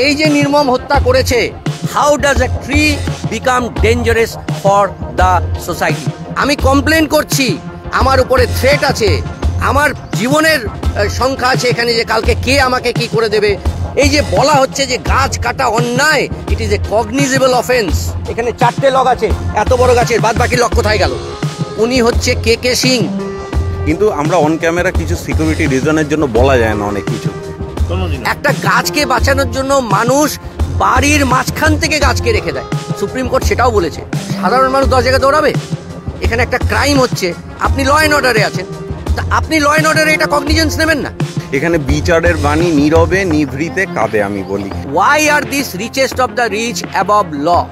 এই যে নির্মম হত্যা করেছে, how does a tree become dangerous for the society? আমি কমপ্লেন করছি, আমার উপরে থ্রেট আছে, আমার জীবনের সংখ্যা আছে এখানে, যে কালকে কে আমাকে কি করে দেবে। এই যে বলা হচ্ছে যে গাছ কাটা অন্যায়, it is a cognizable offence. এখানে 4টে লগ আছে, এত বড় গাছের, বাদ বাকি লগ কোথায় গেল? উনি হচ্ছে কে সিং। কিন্তু আমরা অন ক্যামেরা কিছু সিকিউরিটি রিজনের জন্য বলা যায় না অনেক কিছু। একটা গাছকে বাঁচানোর জন্য মানুষ বাড়ির মাঝখান থেকে গাছকে রেখে দেয়, সুপ্রিম কোর্ট সেটাও বলেছে। সাধারণ মানুষ 10 জায়গায় দৌড়াবে? এখানে একটা ক্রাইম হচ্ছে, আপনি ল অ্যান্ড অর্ডারে আছেন, তা আপনি ল অ্যান্ড অর্ডারে এটা কগনিজেন্স নেবেন না? এখানে বিচারের বাণী নীরবে নিভৃতে কাঁদে, আমি বলি। Why are these richest of the rich above law?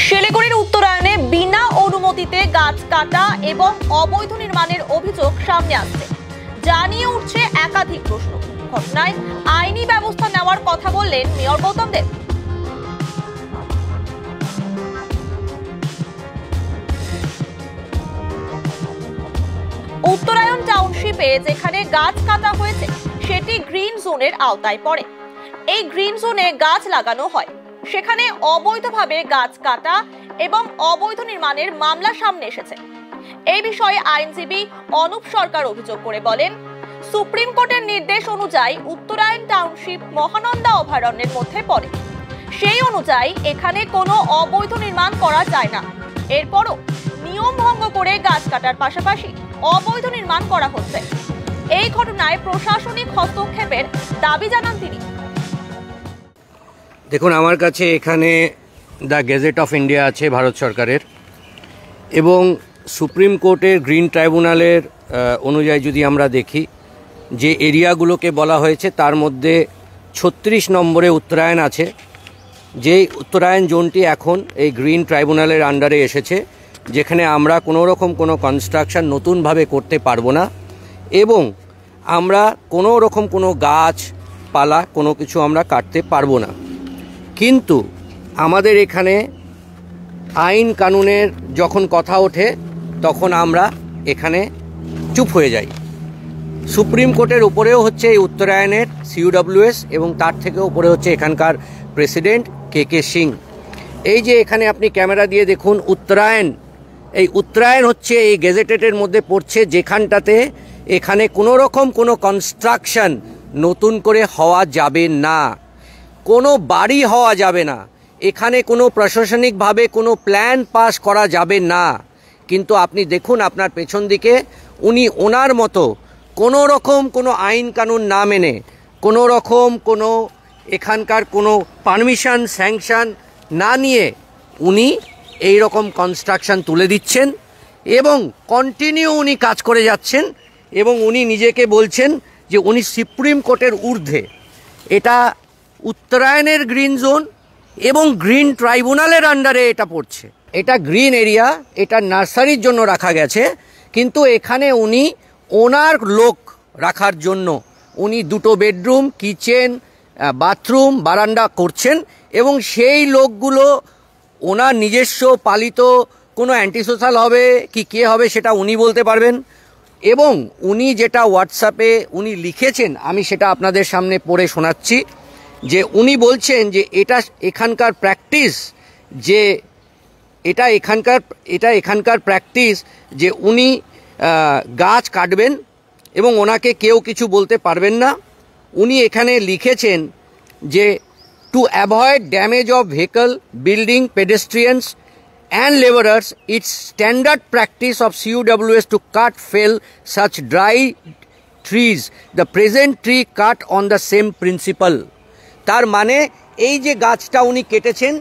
শিলিগুড়ির উত্তরায়ণে বিনা অনুমতিতে গাছ কাটা এবং অবৈধ নির্মাণের অভিযোগ সামনে আসছে, জানিয়ে উঠছে একাধিক প্রশ্ন। ঘটনায় আইনি ব্যবস্থা নেওয়ার কথা বললেন মেয়র গৌতম দেব। উত্তরায়ণ টাউনশিপে যেখানে গাছ কাটা হয়েছে সেটি গ্রিন জোনের আওতায় পড়ে। এই গ্রিন জোনে গাছ লাগানো হয়, সেখানে অবৈধভাবে গাছ কাটা এবং অবৈধ নির্মাণের মামলা সামনে এসেছে। এই বিষয়ে আইনজীবী অনুপ সরকার অভিযোগ করে বলেন, সুপ্রিম কোর্টের নির্দেশ অনুযায়ী উত্তরায়ণ টাউনশিপ মহানন্দা অভয়ারণ্যের মধ্যে পড়ে। সেই অনুযায়ী এখানে কোনো অবৈধ নির্মাণ করা যায় না। এরপরও নিয়ম ভঙ্গ করে গাছ কাটার পাশাপাশি অবৈধ নির্মাণ করা হচ্ছে। এই ঘটনায় প্রশাসনিক হস্তক্ষেপের দাবি জানান তিনি। দেখুন, আমার কাছে এখানে দ্য গেজেট অফ ইন্ডিয়া আছে ভারত সরকারের, এবং সুপ্রিম কোর্টের গ্রিন ট্রাইব্যুনালের অনুযায়ী যদি আমরা দেখি যে এরিয়াগুলোকে বলা হয়েছে, তার মধ্যে 36 নম্বরে উত্তরায়ণ আছে। যেই উত্তরায়ণ জোনটি এখন এই গ্রিন ট্রাইব্যুনালের আন্ডারে এসেছে, যেখানে আমরা কোনো রকম কোনো কনস্ট্রাকশন নতুনভাবে করতে পারবো না, এবং আমরা কোনো রকম কোনো গাছপালা কোনো কিছু আমরা কাটতে পারবো না। কিন্তু আমাদের এখানে আইন কানুনের যখন কথা ওঠে তখন আমরা এখানে চুপ হয়ে যাই। সুপ্রিম কোর্টের উপরেও হচ্ছে এই উত্তরায়ণের সিইউডব্লিউএস, এবং তার থেকে উপরে হচ্ছে এখানকার প্রেসিডেন্ট কে সিং। এই যে এখানে আপনি ক্যামেরা দিয়ে দেখুন উত্তরায়ণ, এই উত্তরায়ণ হচ্ছে এই গেজেটেডের মধ্যে পড়ছে, যেখানটাতে এখানে কোনো রকম কোনো কনস্ট্রাকশন নতুন করে হওয়া যাবে না, কোনো বাড়ি হওয়া যাবে না, এখানে কোনো প্রশাসনিকভাবে কোনো প্ল্যান পাস করা যাবে না। কিন্তু আপনি দেখুন আপনার পেছন দিকে, উনি ওনার মতো কোনো রকম কোনো আইন কানুন না মেনে, কোনো রকম কোনো এখানকার কোনো পারমিশন স্যাংশন না নিয়ে উনি এই রকম কনস্ট্রাকশন তুলে দিচ্ছেন, এবং কন্টিনিউ উনি কাজ করে যাচ্ছেন, এবং উনি নিজেকে বলছেন যে উনি সুপ্রিম কোর্টের ঊর্ধ্বে। এটা উত্তরায়ণের গ্রিন জোন এবং গ্রিন ট্রাইব্যুনালের আন্ডারে এটা পড়ছে। এটা গ্রিন এরিয়া, এটা নার্সারির জন্য রাখা গেছে, কিন্তু এখানে উনি ওনার লোক রাখার জন্য উনি 2টো বেডরুম, কিচেন, বাথরুম, বারান্দা করছেন, এবং সেই লোকগুলো ওনার নিজস্ব পালিত কোনো অ্যান্টিসোশ্যাল হবে কি কে হবে সেটা উনি বলতে পারবেন। এবং উনি যেটা হোয়াটসঅ্যাপে উনি লিখেছেন, আমি সেটা আপনাদের সামনে পড়ে শোনাচ্ছি, যে উনি বলছেন যে এটা এখানকার প্র্যাকটিস, যে এটা এখানকার প্র্যাকটিস যে উনি গাছ কাটবেন এবং ওনাকে কেউ কিছু বলতে পারবেন না। উনি এখানে লিখেছেন যে to avoid damage of vehicle, building, pedestrians and laborers, it's standard practice of CUWS to cut fell such dry trees. The present tree cut on the same principle. তার মানে এই যে গাছটা উনি কেটেছেন,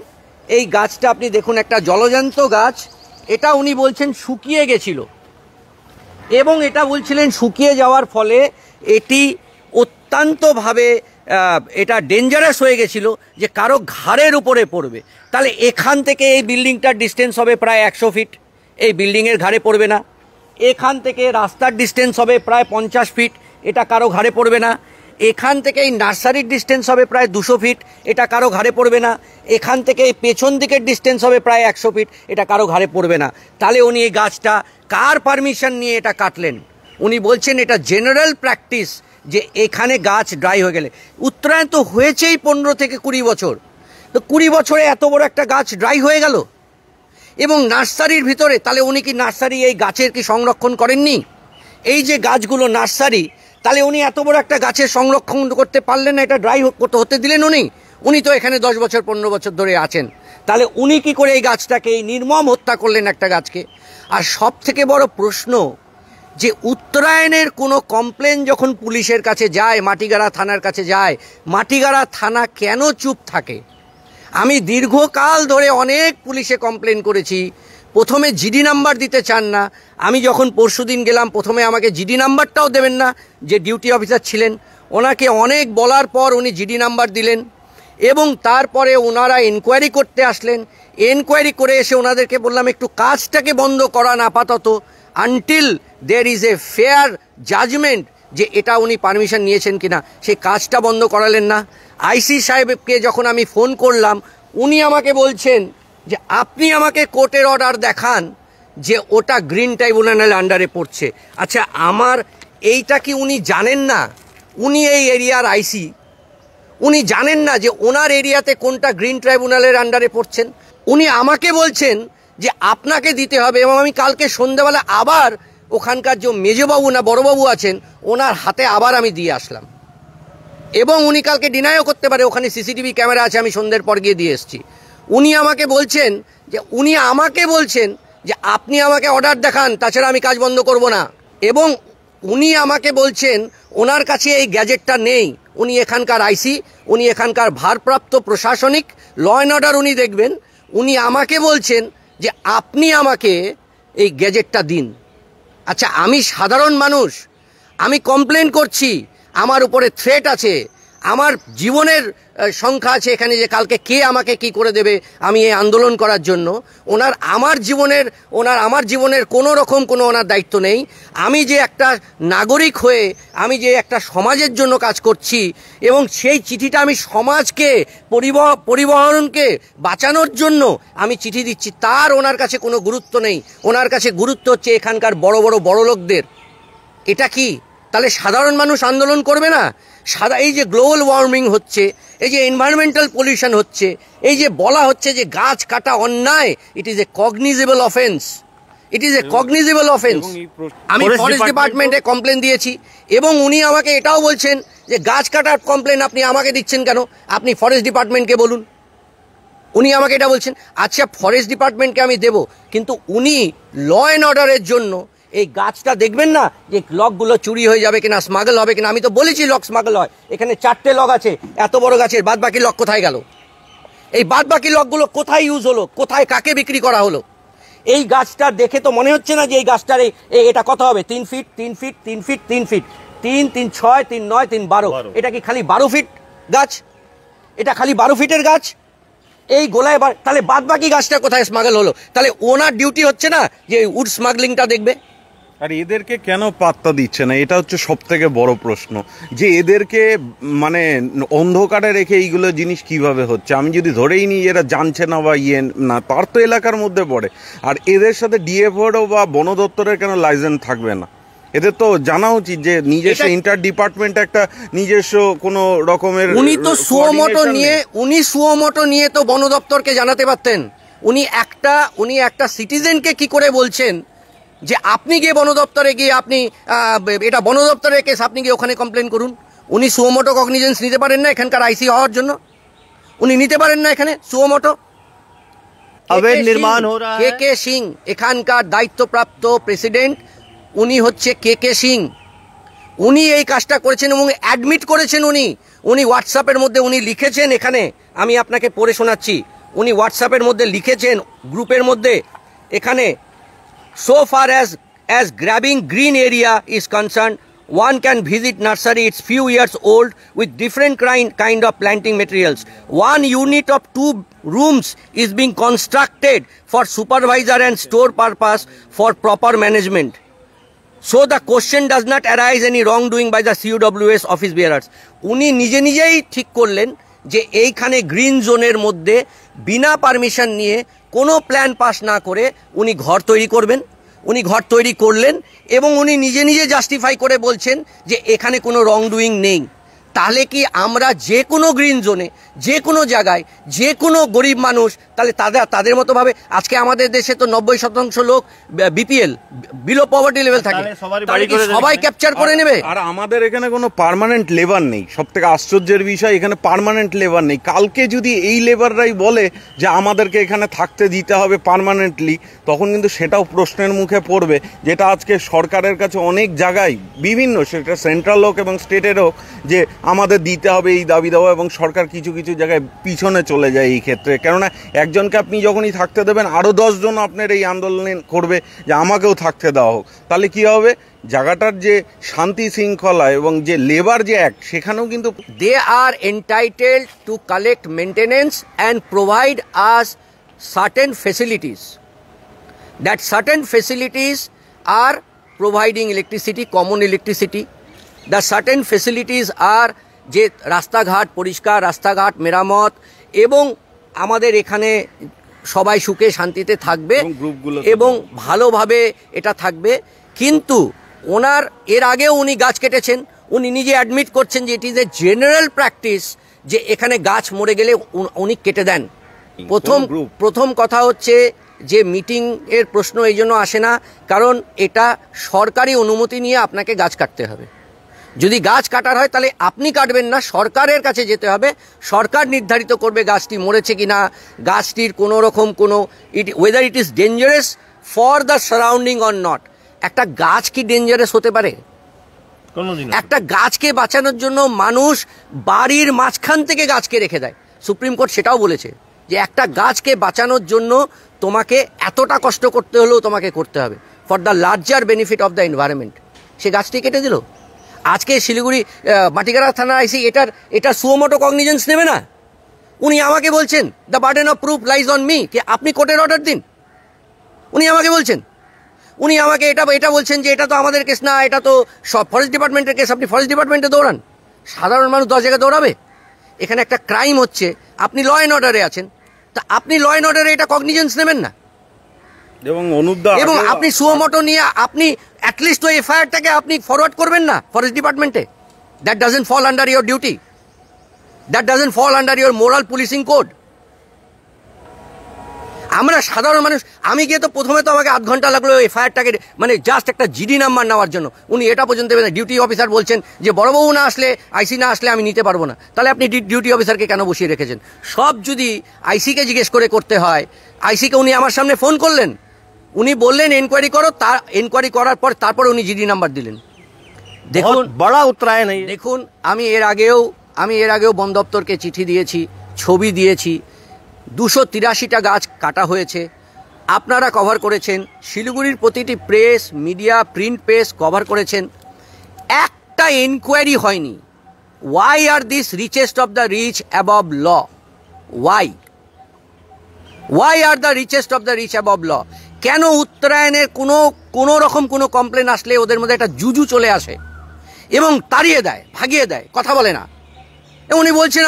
এই গাছটা আপনি দেখুন একটা জলজান্ত গাছ, এটা উনি বলছেন শুকিয়ে গেছিল, এবং এটা বলছিলেন শুকিয়ে যাওয়ার ফলে এটি অত্যন্তভাবে এটা ডেঞ্জারাস হয়ে গেছিল, যে কারো ঘাড়ের উপরে পড়বে। তাহলে এখান থেকে এই বিল্ডিংটার ডিস্টেন্স হবে প্রায় 100 ফিট, এই বিল্ডিংয়ের ঘাড়ে পড়বে না। এখান থেকে রাস্তার ডিস্টেন্স হবে প্রায় 50 ফিট, এটা কারো ঘাড়ে পড়বে না। এখান থেকে এই নার্সারির ডিস্টেন্স হবে প্রায় 200 ফিট, এটা কারো ঘাড়ে পড়বে না। এখান থেকে এই পেছন দিকের ডিস্টেন্স হবে প্রায় 100 ফিট, এটা কারো ঘাড়ে পড়বে না। তাহলে উনি এই গাছটা কার পারমিশন নিয়ে এটা কাটলেন? উনি বলছেন এটা জেনারেল প্র্যাকটিস যে এখানে গাছ ড্রাই হয়ে গেলে, উত্তরায়ণ তো হয়েছেই 15 থেকে 20 বছর, তো 20 বছরে এত বড় একটা গাছ ড্রাই হয়ে গেল। এবং নার্সারির ভিতরে, তাহলে উনি কি নার্সারি এই গাছের কি সংরক্ষণ করেননি? এই যে গাছগুলো নার্সারি, তাহলে উনি এত বড় একটা গাছের সংরক্ষণ করতে পারলেন না, এটা ড্রাই হতে দিলেন উনি তো এখানে 10 বছর 15 বছর ধরে আছেন, তাহলে উনি কি করে এই গাছটাকে এই নির্মম হত্যা করলেন একটা গাছকে? আর সব থেকে বড় প্রশ্ন যে উত্তরায়ণের কোনো কমপ্লেন যখন পুলিশের কাছে যায়, মাটিগাড়া থানার কাছে যায়, মাটিগাড়া থানা কেন চুপ থাকে? আমি দীর্ঘকাল ধরে অনেক পুলিশে কমপ্লেন করেছি, প্রথমে জিডি নাম্বার দিতে চান না। আমি যখন পরশুদিন গেলাম, প্রথমে আমাকে জিডি নাম্বারটাও দেবেন না, যে ডিউটি অফিসার ছিলেন ওনাকে অনেক বলার পর উনি জিডি নাম্বার দিলেন, এবং তারপরে ওনারা এনকোয়ারি করতে আসলেন। এনকোয়ারি করে এসে ওনাদেরকে বললাম একটু কাজটাকে বন্ধ করান আপাতত, until there is a fair judgement যে এটা উনি পারমিশন নিয়েছেন কিনা, সেই কাজটা বন্ধ করালেন না। আইসি সাহেবকে যখন আমি ফোন করলাম, উনি আমাকে বলছেন যে আপনি আমাকে কোর্টের অর্ডার দেখান যে ওটা গ্রিন ট্রাইব্যুনালের আন্ডারে পড়ছে। আচ্ছা, আমার এইটা কি উনি জানেন না? উনি এই এরিয়ার আইসি, উনি জানেন না যে ওনার এরিয়াতে কোনটা গ্রিন ট্রাইব্যুনালের আন্ডারে পড়ছেন? উনি আমাকে বলছেন যে আপনাকে দিতে হবে, এবং আমি কালকে সন্ধ্যাবেলা আবার ওখানকার যে মেজবাবু না বড়বাবু আছেন ওনার হাতে আবার আমি দিয়ে আসলাম, এবং উনি কালকে ডিনাইও করতে পারে, ওখানে সিসিটিভি ক্যামেরা আছে, আমি সন্ধ্যের পর গিয়ে দিয়ে এসেছি। উনি আমাকে বলছেন যে আপনি আমাকে অর্ডার দেখান, তাছাড়া আমি কাজ বন্ধ করব না। এবং উনি আমাকে বলছেন ওনার কাছে এই গ্যাজেটটা নেই, উনি এখানকার আইসি, উনি এখানকার ভারপ্রাপ্ত প্রশাসনিক ল অ্যান্ড অর্ডার উনি দেখবেন। উনি আমাকে বলছেন যে আপনি আমাকে এই গ্যাজেটটা দিন। আচ্ছা, আমি সাধারণ মানুষ, আমি কমপ্লেন করছি, আমার উপরে থ্রেট আছে, আমার জীবনের সংখ্যা আছে এখানে, যে কালকে কে আমাকে কি করে দেবে আমি এই আন্দোলন করার জন্য। আমার জীবনের কোনো রকম কোনো ওনার দায়িত্ব নেই। আমি যে একটা নাগরিক হয়ে আমি যে একটা সমাজের জন্য কাজ করছি, এবং সেই চিঠিটা আমি সমাজকে পরিবহনকে বাঁচানোর জন্য আমি চিঠি দিচ্ছি, তার ওনার কাছে কোনো গুরুত্ব নেই। ওনার কাছে গুরুত্ব হচ্ছে এখানকার বড় লোকদের। এটা কি তাহলে সাধারণ মানুষ আন্দোলন করবে না? এই যে গ্লোবাল ওয়ার্মিং হচ্ছে, এই যে এনভায়রনমেন্টাল পলিউশন হচ্ছে, এই যে বলা হচ্ছে যে গাছ কাটা অন্যায়, it is a cognizable offence, আমি ফরেস্ট ডিপার্টমেন্টে কমপ্লেন দিয়েছি, এবং উনি আমাকে এটাও বলছেন যে গাছ কাটার কমপ্লেন আপনি আমাকে দিচ্ছেন কেন, আপনি ফরেস্ট ডিপার্টমেন্টকে বলুন। উনি আমাকে এটা বলছেন। আচ্ছা, ফরেস্ট ডিপার্টমেন্টকে আমি দেব, কিন্তু উনি ল অ্যান্ড অর্ডারের জন্য এই গাছটা দেখবেন না যে লকগুলো চুরি হয়ে যাবে কিনা, স্মাগল হবে কিনা। আমি তো বলেছি লক স্মাগল হয়, এখানে 4টে লক আছে, এত বড় গাছের বাদ বাকি লক কোথায় গেল? এই বাদ বাকি লকগুলো কোথায় ইউজ হলো, কোথায় কাকে বিক্রি করা হলো? এই গাছটা দেখে তো মনে হচ্ছে না যে এই গাছটার এটা কত হবে, 3 ফিট 3 ফিট 3 ফিট 3 ফিট 3 3 6 3 9 3 12। এটা কি খালি 12 ফিট গাছ? এটা খালি 12 ফিটের গাছ? এই গোলায় তাহলে বাদ বাকি গাছটা কোথায় স্মাগল হলো? তাহলে ওনার ডিউটি হচ্ছে না যে উড স্মাগলিংটা দেখবে? আর এদেরকে কেন পাত্তা দিচ্ছে না, এটা হচ্ছে সব থেকে বড় প্রশ্ন, যে এদেরকে মানে অন্ধকারে রেখে এইগুলো জিনিস কিভাবে হচ্ছে। আমি যদি ধরেই নিই এরা জানছে না বা না, তার তো এলাকার মধ্যে পড়ে। আর এদের সাথে ডিএফও বা বন দপ্তরের কেন লাইসেন্স থাকবে না? এদের তো জানা উচিত যে নিজস্ব ইন্টার ডিপার্টমেন্ট একটা নিজস্ব কোনো রকমের। উনি তো সুমোটো নিয়ে তো বন দপ্তরকে জানাতে পারতেন। উনি একটা সিটিজেনকে কি করে বলছেন যে আপনি গিয়ে বন দপ্তরে গিয়ে আপনি এটা বন দপ্তরের কেস, আপনি গিয়ে ওখানে কমপ্লেন করুন। উনি সুমোটো কগনিজেন্স নিতে পারেন না এখানকার আইসি হওয়ার জন্য? উনি নিতে পারেন না এখানে সুমোটো? अवैध निर्माण हो रहा है। के सिंह এখানকার দায়িত্বপ্রাপ্ত প্রেসিডেন্ট, উনি হচ্ছে के সিং। উনি এই কাজটা করেছেন এবং অ্যাডমিট করেছেন। উনি হোয়াটসঅ্যাপের মধ্যে উনি লিখেছেন, এখানে আমি আপনাকে পড়ে শোনাচ্ছি। উনি হোয়াটসঅ্যাপের মধ্যে লিখেছেন গ্রুপের মধ্যে, এখানে so far as grabbing green area is concerned, one can visit nursery, it's few years old with different kind of planting materials. One unit of 2 rooms is being constructed for supervisor and store purpose for proper management. So the question does not arise any wrongdoing by the CUWS office bearers. উনি নিজেই ঠিক করলেন যে এইখানে green জোনের মধ্যে বিনা permission নিয়ে কোনো প্ল্যান পাস না করে উনি ঘর তৈরি করবেন। উনি ঘর তৈরি করলেন এবং উনি নিজে নিজে জাস্টিফাই করে বলছেন যে এখানে কোনো রং ডুইং নেই। তাহলে কি আমরা যে কোনো গ্রিন জোনে, যে কোনো জায়গায়, যে কোনো গরিব মানুষ, তাহলে তাদের মতোভাবে আজকে আমাদের দেশে তো 90% লোক বিপিএল, বিলো পভার্টি লেভেল থাকে, সবাই ক্যাপচার করে নেবে। আর আমাদের এখানে কোনো পার্মানেন্ট লেবার নেই। সব থেকে আশ্চর্যের বিষয়, এখানে পার্মানেন্ট লেবার নেই। কালকে যদি এই লেবাররাই বলে যে আমাদেরকে এখানে থাকতে দিতে হবে পার্মানেন্টলি, তখন কিন্তু সেটাও প্রশ্নের মুখে পড়বে, যেটা আজকে সরকারের কাছে অনেক জায়গায় বিভিন্ন, সেটা সেন্ট্রাল হোক এবং স্টেটের হোক, যে আমাদের দিতে হবে এই দাবি দেওয়া, এবং সরকার কিছু কিছু জায়গায় পিছনে চলে যায় এই ক্ষেত্রে। কেননা একজনকে আপনি যখনই থাকতে দেবেন, আরও 10 জন আপনার এই আন্দোলন করবে যে আমাকেও থাকতে দেওয়া হোক। তাহলে কী হবে, জায়গাটার যে শান্তি শৃঙ্খলা এবং যে লেবার যে অ্যাক্ট, সেখানেও কিন্তু they are entitled to collect maintenance and provide us certain facilities. That certain facilities are providing electricity, common electricity. The certain facilities are যে রাস্তাঘাট পরিষ্কার, রাস্তাঘাট মেরামত, এবং আমাদের এখানে সবাই সুখে শান্তিতে থাকবে এবং ভালোভাবে এটা থাকবে। কিন্তু ওনার এর আগেও উনি গাছ কেটেছেন, উনি নিজে অ্যাডমিট করছেন যে it is a general practice যে এখানে গাছ মরে গেলে উনি কেটে দেন। প্রথম কথা হচ্ছে যে মিটিং এর প্রশ্ন এই জন্য আসে না, কারণ এটা সরকারি অনুমতি নিয়ে আপনাকে গাছ কাটতে হবে। যদি গাছ কাটার হয় তাহলে আপনি কাটবেন না, সরকারের কাছে যেতে হবে। সরকার নির্ধারিত করবে গাছটি মরেছে কিনা, গাছটির কোনো রকম কোনো weather it is dangerous for the surrounding or not. একটা গাছ কি ডেঞ্জারাস হতে পারে? একটা গাছকে বাঁচানোর জন্য মানুষ বাড়ির মাঝখান থেকে গাছকে রেখে দেয়। সুপ্রিম কোর্ট সেটাও বলেছে যে একটা গাছকে বাঁচানোর জন্য তোমাকে এতটা কষ্ট করতে হলেও তোমাকে করতে হবে for the larger benefit of the environment. সে গাছটি কেটে দিল। আজকে শিলিগুড়ি মাটিগাড়া থানা আইসি এটা সুমোটো কগনিজেন্স নেবে না। উনি আমাকে বলছেন the burden of proof lies on me, কে আপনি কোর্টের অর্ডার দিন। উনি আমাকে বলছেন, উনি আমাকে এটা বলছেন যে এটা তো আমাদের কেস না, এটা তো সব ফরেস্ট ডিপার্টমেন্টের কেস, আপনি ফরেস্ট ডিপার্টমেন্টে দৌড়ান। সাধারণ মানুষ 10 জায়গায় দৌড়াবে? এখানে একটা ক্রাইম হচ্ছে, আপনি ল অ্যান্ড অর্ডারে আছেন, তা আপনি ল অ্যান্ড অর্ডারে এটা কগনিজেন্স নেবেন না। এবং আপনি সুমোটো নিয়ে আপনি অ্যাটলিস্ট ওই এফআইআরটাকে আপনি ফরওয়ার্ড করবেন না ফরেস্ট ডিপার্টমেন্টে। That doesn't fall under your duty, that doesn't fall under your moral policing code. আমরা সাধারণ মানুষ, আমি গিয়ে তো প্রথমে তো আমাকে 8 ঘন্টা লাগলো এফআইআরটাকে মানে জাস্ট একটা জিডি নাম্বার নেওয়ার জন্য। উনি এটা পর্যন্ত ডিউটি অফিসার বলছেন যে বড়বাবু না আসলে, আইসি না আসলে আমি নিতে পারবো না। তাহলে আপনি ডিউটি অফিসারকে কেন বসিয়ে রেখেছেন? সব যদি আইসিকে জিজ্ঞেস করে করতে হয়, আইসিকে উনি আমার সামনে ফোন করলেন, উনি বললেন এনকোয়ারি করো, তার এনকোয়ারি করার পর তারপরে উনি জিডি নাম্বার দিলেন। দেখুন বড় উত্তরায়ণ। দেখুন আমি এর আগেও বন দপ্তরকে চিঠি দিয়েছি, ছবি দিয়েছি। 283টা গাছ কাটা হয়েছে, আপনারা কভার করেছেন, শিলিগুড়ির প্রতিটি press media print press cover করেছেন। একটা এনকোয়ারি হয়নি। Why are this richest of the rich above law? Why are the richest of the rich above law? কেন উত্তরায়ণের কোনো রকম কোনো কমপ্লেন আসলে ওদের মধ্যে একটা জুজু চলে আসে এবং তাড়িয়ে দেয়, ভাগিয়ে দেয়, কথা বলে না। উনি বলছেন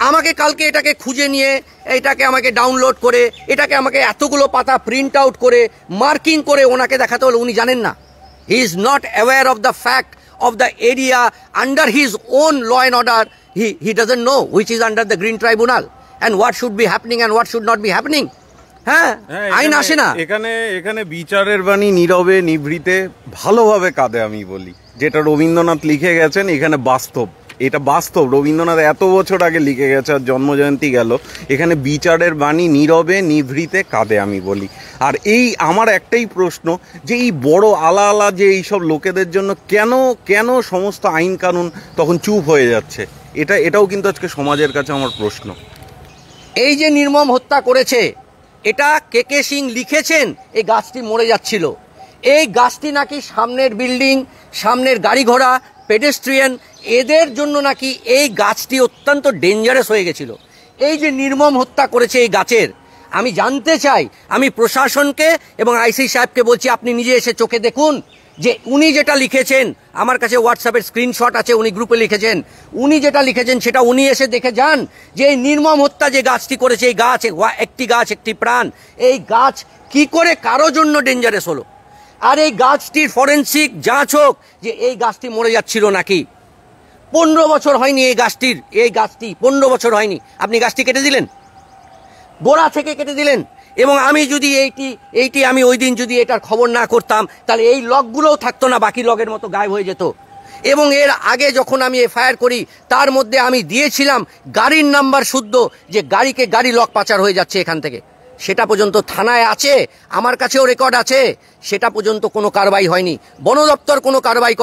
আমাকে কালকে এটাকে খুঁজে নিয়ে এটাকে আমাকে ডাউনলোড করে এটাকে আমাকে এতগুলো পাতা প্রিন্ট আউট করে মার্কিং করে ওনাকে দেখাতে হলো। উনি জানেন না, he is not aware of the fact of the area under his own law and order. He doesn't know which is under the green tribunal and what should be happening and what should not be happening. হ্যাঁ, আইন আসে না এখানে বিচারের বাণী নীরবে নিভৃতে ভালোভাবে কাঁদে। আমি বলি যেটা রবীন্দ্রনাথ লিখে গেছেন, এখানে বাস্তব, এটা বাস্তব। রবীন্দ্রনাথ এত বছর আগে লিখে গেছে, আর জন্মজয়ন্তী গেল, এখানে বিচারের বাণী নীরবে নিভৃতে কাঁদে আমি বলি। আর এই আমার একটাই প্রশ্ন, যে এই বড় আলা যে এইসব লোকেদের জন্য কেন সমস্ত আইন কানুন তখন চুপ হয়ে যাচ্ছে? এটাও কিন্তু আজকে সমাজের কাছে আমার প্রশ্ন। এই যে নির্মম হত্যা করেছে, এটা কে সিং লিখেছেন। এই গাছটি মরে যাচ্ছিল, এই গাছটি নাকি সামনের বিল্ডিং, সামনের গাড়ি ঘোড়া, পেডেস্ট্রিয়ান, এদের জন্য নাকি এই গাছটি অত্যন্ত ডেঞ্জারাস হয়ে গেছিল। এই যে নির্মম হত্যা করেছে এই গাছের, আমি জানতে চাই, আমি প্রশাসনকে এবং আইসি সাহেবকে বলছি, আপনি নিজে এসে চোখে দেখুন যে উনি যেটা লিখেছেন, আমার কাছে হোয়াটসঅ্যাপের স্ক্রিনশট আছে, উনি গ্রুপে লিখেছেন, উনি যেটা লিখেছেন সেটা উনি এসে দেখে যান যে এই নির্মম হত্যা যে গাছটি করেছে, এই গাছ একটি গাছ একটি প্রাণ, এই গাছ কি করে কারো জন্য ডেঞ্জারাস হলো। আর এই গাছটির ফরেন্সিক যাঁচ হোক যে এই গাছটি মরে যাচ্ছিল নাকি। 15 বছর হয়নি এই গাছটি 15 বছর হয়নি, আপনি গাছটি কেটে দিলেন, গোড়া থেকে কেটে দিলেন। এবং আমি যদি এইটি আমি ওই দিন যদি এটার খবর না করতাম তাহলে এই লগগুলোও থাকতো না, বাকি লগের মতো গায়েব হয়ে যেত। এবং এর আগে যখন আমি এফআইআর করি তার মধ্যে আমি দিয়েছিলাম গাড়ির নাম্বার শুদ্ধ, যে গাড়ি লক পাচার হয়ে যাচ্ছে এখান থেকে, সেটা পর্যন্ত থানায় আছে, আমার কাছেও রেকর্ড আছে, সেটা পর্যন্ত কোনো কারবাই হয়নি। বন দপ্তর কোনো কারবাই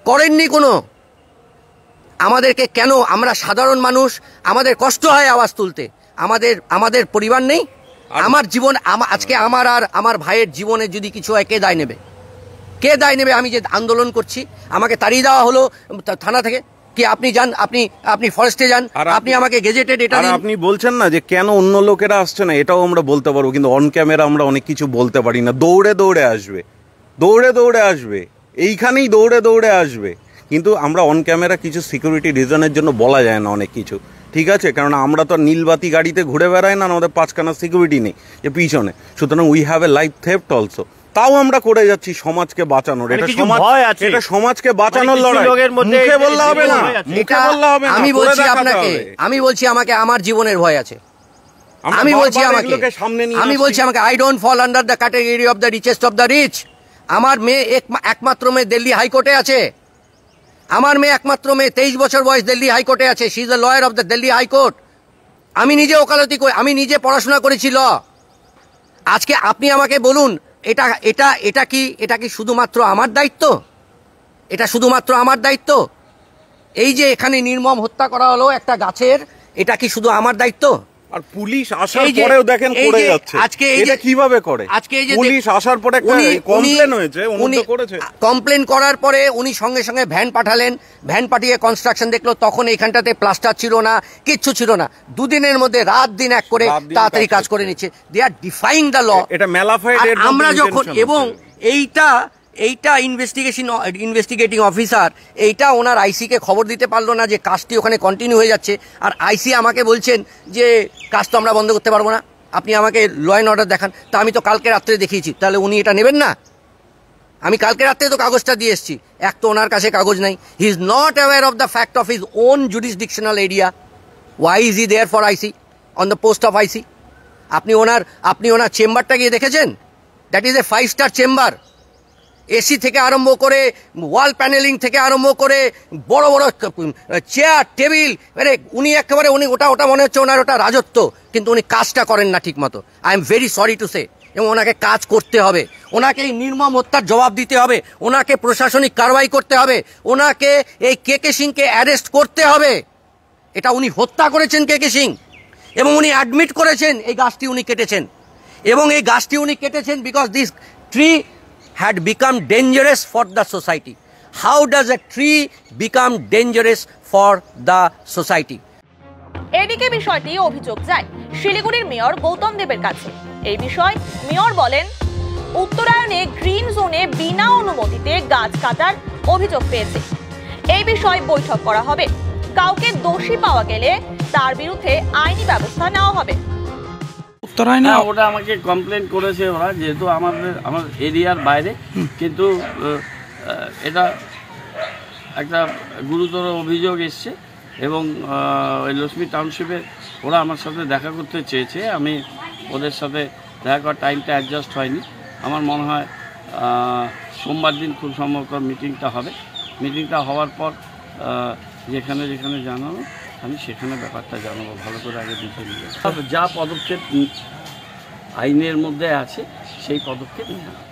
করেননি কোনো। আমাদেরকে কেন, আমরা সাধারণ মানুষ, আমাদের কষ্ট হয় আওয়াজ তুলতে, আমাদের পরিবার নেই, আমার জীবন, আজকে আমার আর আমার ভাইয়ের জীবনে যদি কিছু হয় কে দায় নেবে? আমি যে আন্দোলন করছি, আমাকে তাড়িয়ে দেওয়া হলো থানা থেকে, কি আপনি যান, আপনি ফরেস্টে যান, আপনি আমাকে গেজেটেড এটা দিন। আপনি বলছেন না যে কেন অন্য লোকেরা আসছে না, এটাও আমরা বলতে পারবো, কিন্তু অন ক্যামেরা আমরা অনেক কিছু বলতে পারি না। দৌড়ে আসবে এইখানেই দৌড়ে আসবে, কিন্তু আমরা অন ক্যামেরা কিছু সিকিউরিটি রিজনের জন্য বলা যায় না অনেক কিছু, ঠিক আছে? কারণ আমরা তো নীলবাতি গাড়িতে ঘুরে বেড়াই না, আমাদের 5খানা সিকিউরিটি নেই যে পিছনে, সুতরাং we have a life theft also. তাও আমরা করে যাচ্ছি সমাজকে বাঁচানোর, এটা সমাজকে বাঁচানোর লড়াই। মুখে বললে হবে না, আমি বলছি আমাকে আমার জীবনের ভয় আছে। আমি বলছি আমাকে I don't fall under the category of the richest of the rich. আমার মেয়ে একমাত্র মেয়ে দিল্লি হাইকোর্টে আছে, 23 বছর বয়স, দিল্লি হাইকোর্টে আছে। She is the lawyer of the Delhi high court. আমি নিজে ওকালতি করি, আমি নিজে পড়াশোনা করেছি ল। আজকে আপনি আমাকে বলুন, এটা কি শুধুমাত্র আমার দায়িত্ব? এই যে এখানে নির্মম হত্যা করা হলো একটা গাছের, এটা কি শুধু আমার দায়িত্ব? আর পুলিশ আসার পরেও দেখেন করে যাচ্ছে। আজকে এটা কিভাবে করে? আজকে এই যে পুলিশ আসার পরে একটা কমপ্লেন হয়েছে, উনি করেছে, কমপ্লেন করার পরে উনি সঙ্গে সঙ্গে ভ্যান পাঠালেন, ভ্যান পাঠিয়ে কনস্ট্রাকশন দেখলো, তখন এইখানটাতে প্লাস্টার ছিল না, কিচ্ছু ছিল না। দুদিনের মধ্যে রাত দিন এক করে তাড়াতাড়ি কাজ করে নিচ্ছে। দে আর ডিফাইং দ্য ল। এটা মেলাফাইড। আমরা যখন, এবং এইটা ইনভেস্টিগেটিং অফিসার এইটা ওনার আইসিকে খবর দিতে পারলো না যে কাজটি ওখানে কন্টিনিউ হয়ে যাচ্ছে, আর আইসি আমাকে বলছেন যে কাজ তো আমরা বন্ধ করতে পারবো না, আপনি আমাকে ল অ্যান্ড অর্ডার দেখান। তা আমি তো কালকে রাত্রে দেখিয়েছি, তাহলে উনি এটা নেবেন না? আমি কালকে রাত্রে তো কাগজটা দিয়ে এসেছি, এক তো ওনার কাছে কাগজ নাই। He is not aware of the fact of his own jurisdictional area. Why is he there for IC on the post of IC? আপনি ওনার চেম্বারটা গিয়ে দেখেছেন? That is a five star chamber. AC থেকে আরম্ভ করে, ওয়াল প্যানেলিং থেকে আরম্ভ করে, বড় বড় চেয়ার টেবিল, উনি একেবারে ওটা মনে হচ্ছে ওনার ওটা রাজত্ব, কিন্তু উনি কাজটা করেন না ঠিক মতো। I am very sorry to say. এবং ওনাকে কাজ করতে হবে, ওনাকে এই নির্মম হত্যার জবাব দিতে হবে, ওনাকে প্রশাসনিক কারবাই করতে হবে, ওনাকে এই কে সিংকে অ্যারেস্ট করতে হবে। এটা উনি হত্যা করেছেন কে সিং, এবং উনি অ্যাডমিট করেছেন এই গাছটি উনি কেটেছেন, এবং এই গাছটি উনি কেটেছেন because this tree had become dangerous for the society. How does a tree become dangerous for the society? এদিকে বিষয়টি অভিযোগ যায় শিলিগুড়ির মেয়র গৌতম দেবের কাছে। এই বিষয় মেয়র বলেন, উত্তরায়ণে গ্রিন জোনে বিনা অনুমতিতে গাছ কাটার অভিযোগ পেয়েছে। এই বিষয়ে বৈঠক করা হবে, কাউকে দোষী পাওয়া গেলে তার বিরুদ্ধে আইনি ব্যবস্থা নেওয়া হবে। ওটা আমাকে কমপ্লেন করেছে ওরা, যেহেতু আমার এরিয়ার বাইরে, কিন্তু এটা একটা গুরুতর অভিযোগ এসছে, এবং ওই লক্ষ্মী টাউনশিপে ওরা আমার সাথে দেখা করতে চেয়েছে। আমি ওদের সাথে দেখা করার টাইমটা অ্যাডজাস্ট হয়নি। আমার মনে হয় সোমবার দিন খুব সম্ভবত মিটিংটা হবে। মিটিংটা হওয়ার পর যেখানে জানানো, আমি সেখানে ব্যাপারটা জানাবো, ভালো করে আগে বুঝে নিয়ে যা পদক্ষেপ আইনের মধ্যে আছে সেই পদক্ষেপ নেওয়া।